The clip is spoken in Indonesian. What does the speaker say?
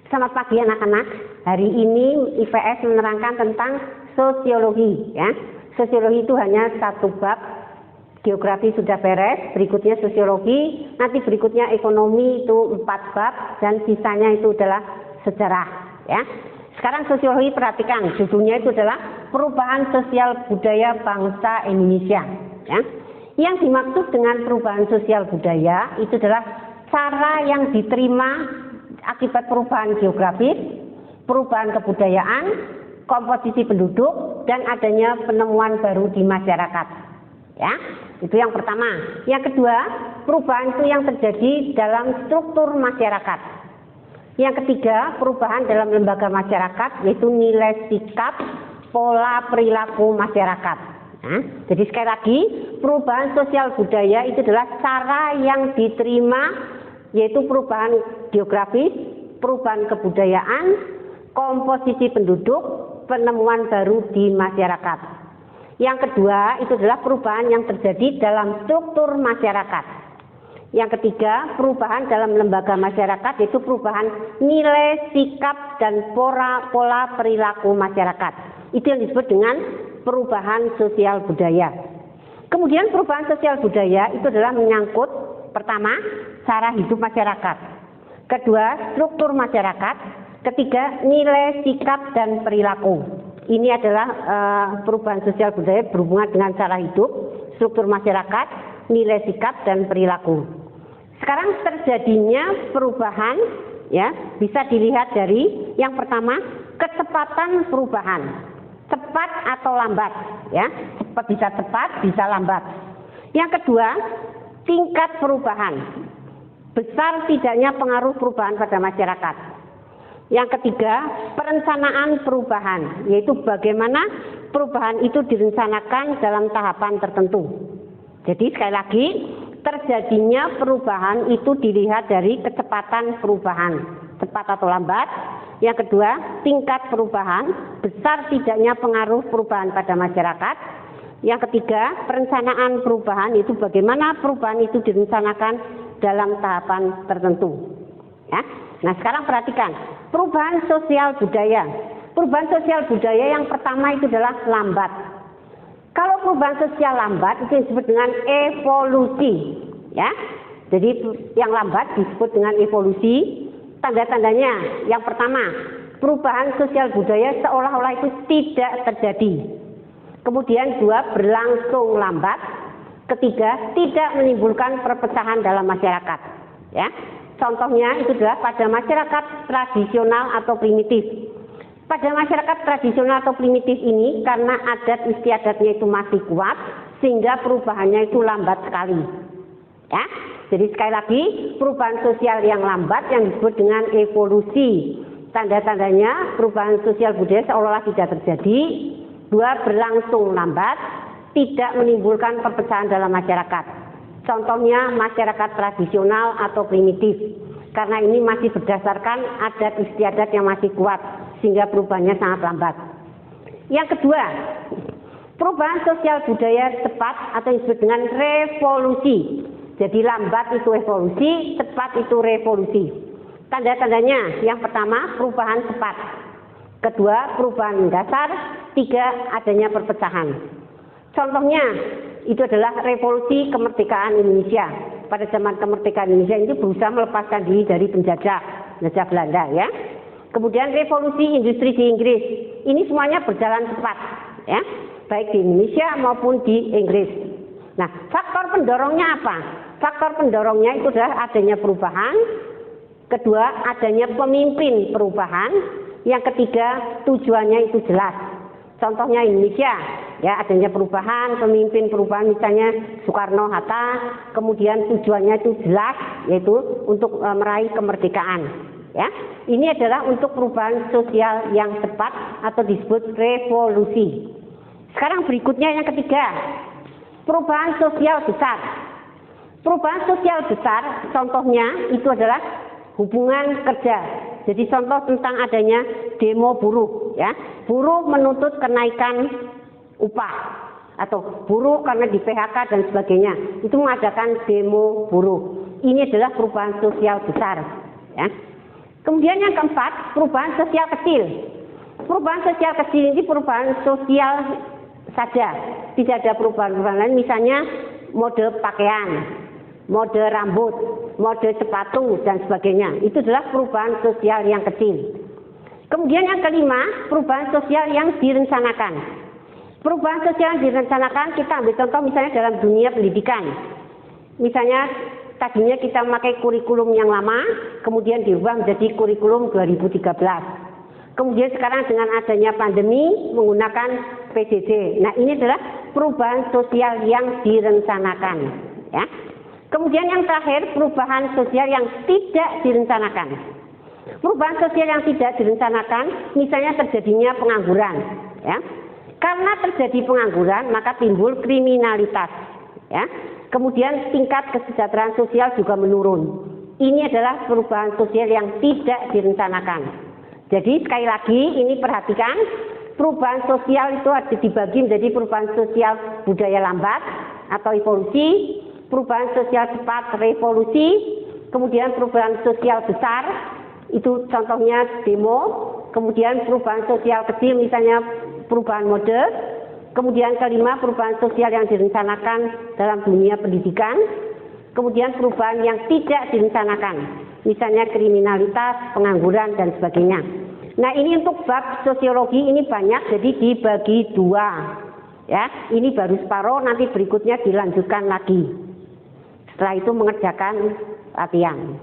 Selamat pagi anak-anak. Hari ini IPS menerangkan tentang sosiologi ya. Sosiologi itu hanya satu bab. Geografi sudah beres, berikutnya sosiologi, nanti berikutnya ekonomi itu 4 bab dan sisanya itu adalah sejarah ya. Sekarang sosiologi perhatikan, judulnya itu adalah perubahan sosial budaya bangsa Indonesia ya. Yang dimaksud dengan perubahan sosial budaya itu adalah cara yang diterima akibat perubahan geografis, perubahan kebudayaan, komposisi penduduk, dan adanya penemuan baru di masyarakat. Ya, itu yang pertama. Yang kedua, perubahan itu yang terjadi dalam struktur masyarakat. Yang ketiga, perubahan dalam lembaga masyarakat, yaitu nilai sikap, pola perilaku masyarakat. Nah, jadi sekali lagi, perubahan sosial budaya itu adalah cara yang diterima, yaitu perubahan geografis, perubahan kebudayaan, komposisi penduduk, penemuan baru di masyarakat. Yang kedua, itu adalah perubahan yang terjadi dalam struktur masyarakat. Yang ketiga, perubahan dalam lembaga masyarakat, yaitu perubahan nilai, sikap, dan pola perilaku masyarakat. Itu yang disebut dengan perubahan sosial budaya. Kemudian perubahan sosial budaya itu adalah menyangkut pertama, cara hidup masyarakat. Kedua, struktur masyarakat. Ketiga, nilai, sikap, dan perilaku. Ini adalah perubahan sosial budaya berhubungan dengan cara hidup, struktur masyarakat, nilai, sikap, dan perilaku. Sekarang terjadinya perubahan ya, bisa dilihat dari yang pertama, kecepatan perubahan. Cepat atau lambat ya. Bisa cepat, bisa lambat. Yang kedua, tingkat perubahan, besar tidaknya pengaruh perubahan pada masyarakat. Yang ketiga, perencanaan perubahan, yaitu bagaimana perubahan itu direncanakan dalam tahapan tertentu. Jadi sekali lagi, terjadinya perubahan itu dilihat dari kecepatan perubahan, cepat atau lambat. Yang kedua, tingkat perubahan, besar tidaknya pengaruh perubahan pada masyarakat. Yang ketiga, perencanaan perubahan itu bagaimana perubahan itu direncanakan dalam tahapan tertentu. Ya. Nah sekarang perhatikan, perubahan sosial budaya. Perubahan sosial budaya yang pertama itu adalah lambat. Kalau perubahan sosial lambat itu disebut dengan evolusi. Ya. Jadi yang lambat disebut dengan evolusi. Tanda-tandanya yang pertama, perubahan sosial budaya seolah-olah itu tidak terjadi. Kemudian dua, berlangsung lambat. Ketiga, tidak menimbulkan perpecahan dalam masyarakat. Ya, contohnya itu adalah pada masyarakat tradisional atau primitif. Pada masyarakat tradisional atau primitif ini, karena adat istiadatnya itu masih kuat, sehingga perubahannya itu lambat sekali. Ya, jadi sekali lagi, perubahan sosial yang lambat yang disebut dengan evolusi. Tanda-tandanya perubahan sosial budaya seolah-olah tidak terjadi. Dua, berlangsung lambat, tidak menimbulkan perpecahan dalam masyarakat. Contohnya masyarakat tradisional atau primitif. Karena ini masih berdasarkan adat istiadat yang masih kuat, sehingga perubahannya sangat lambat. Yang kedua, perubahan sosial budaya cepat atau disebut dengan revolusi. Jadi lambat itu evolusi, cepat itu revolusi. Tanda-tandanya, yang pertama perubahan cepat. Kedua, perubahan dasar. Tiga, adanya perpecahan. Contohnya, itu adalah revolusi kemerdekaan Indonesia. Pada zaman kemerdekaan Indonesia itu berusaha melepaskan diri dari penjajah Belanda ya. Kemudian revolusi industri di Inggris. Ini semuanya berjalan cepat ya, baik di Indonesia maupun di Inggris. Nah, faktor pendorongnya apa? Faktor pendorongnya itu adalah adanya perubahan. Kedua, adanya pemimpin perubahan. Yang ketiga, tujuannya itu jelas. Contohnya Indonesia, ya adanya perubahan, pemimpin perubahan misalnya Soekarno Hatta, kemudian tujuannya itu jelas, yaitu untuk meraih kemerdekaan. Ya, ini adalah untuk perubahan sosial yang cepat atau disebut revolusi. Sekarang berikutnya yang ketiga, perubahan sosial besar. Perubahan sosial besar, contohnya itu adalah hubungan kerja. Jadi contoh tentang adanya demo buruh, ya, buruh menuntut kenaikan upah atau buruh karena di PHK dan sebagainya, itu mengadakan demo buruh. Ini adalah perubahan sosial besar, ya. Kemudian yang keempat, perubahan sosial kecil. Perubahan sosial kecil ini perubahan sosial saja, tidak ada perubahan-perubahan lain, misalnya mode pakaian, mode rambut, mode sepatu, dan sebagainya. Itu adalah perubahan sosial yang kecil. Kemudian yang kelima, perubahan sosial yang direncanakan. Perubahan sosial yang direncanakan, kita ambil contoh misalnya dalam dunia pendidikan. Misalnya tadinya kita memakai kurikulum yang lama, kemudian diubah menjadi kurikulum 2013. Kemudian sekarang dengan adanya pandemi menggunakan PJJ. Nah, ini adalah perubahan sosial yang direncanakan, ya. Kemudian yang terakhir, perubahan sosial yang tidak direncanakan. Perubahan sosial yang tidak direncanakan, misalnya terjadinya pengangguran, ya. Karena terjadi pengangguran, maka timbul kriminalitas, ya. Kemudian tingkat kesejahteraan sosial juga menurun. Ini adalah perubahan sosial yang tidak direncanakan. Jadi sekali lagi ini perhatikan, perubahan sosial itu ada dibagi menjadi perubahan sosial budaya lambat atau evolusi, perubahan sosial cepat revolusi, kemudian perubahan sosial besar, itu contohnya demo, kemudian perubahan sosial kecil misalnya perubahan mode, kemudian kelima perubahan sosial yang direncanakan dalam dunia pendidikan, kemudian perubahan yang tidak direncanakan, misalnya kriminalitas, pengangguran, dan sebagainya. Nah, ini untuk bab sosiologi ini banyak, jadi dibagi dua. Ya, ini baru separuh, nanti berikutnya dilanjutkan lagi. Setelah itu mengerjakan latihan.